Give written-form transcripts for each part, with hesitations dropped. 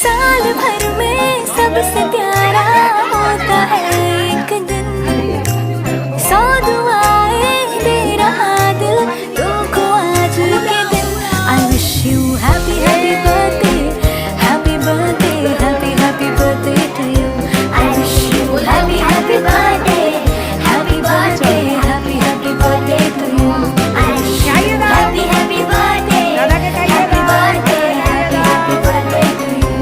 साल भर में सबसे प्यारा होता है एक दिन, 100 दुआएं दे रहा दिल तुमको आज के दिन। I wish you happy happy birthday, happy birthday, happy happy birthday to you. I wish you happy happy birthday, happy birthday, happy happy birthday to you. I wish you happy happy birthday, happy birthday, happy happy birthday to you.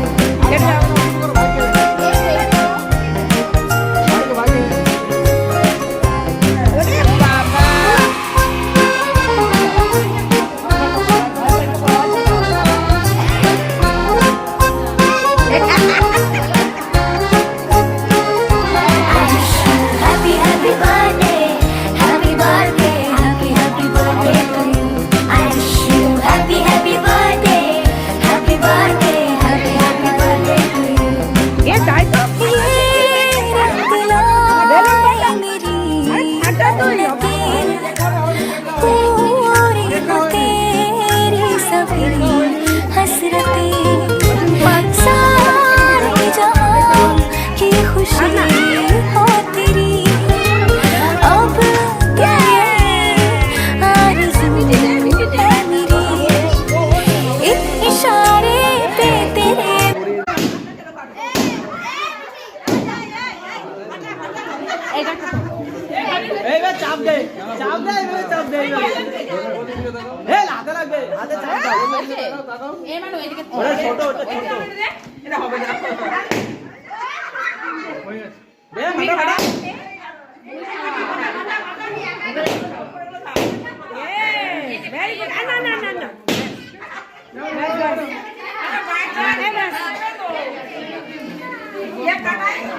Happy happy birthday, happy birthday, happy happy birthday to you. I wish you happy happy birthday, happy birthday, happy happy birthday to you. ये रंग लाए मेरी पूरी हो तेरी सभी हसरतें, सारे जहां की खुशी हो तेरी। अब क्या आरज़ू है मेरी, एक इशारे पे तेरे। এইবার চাপ দে এইভাবে চাপ দে হে হাতে লাগবে হাতে চাপ দাও এই মানে ওইদিকে ওটা ছোট এটা হবে না দে মাথা ভেরি গুড না না না না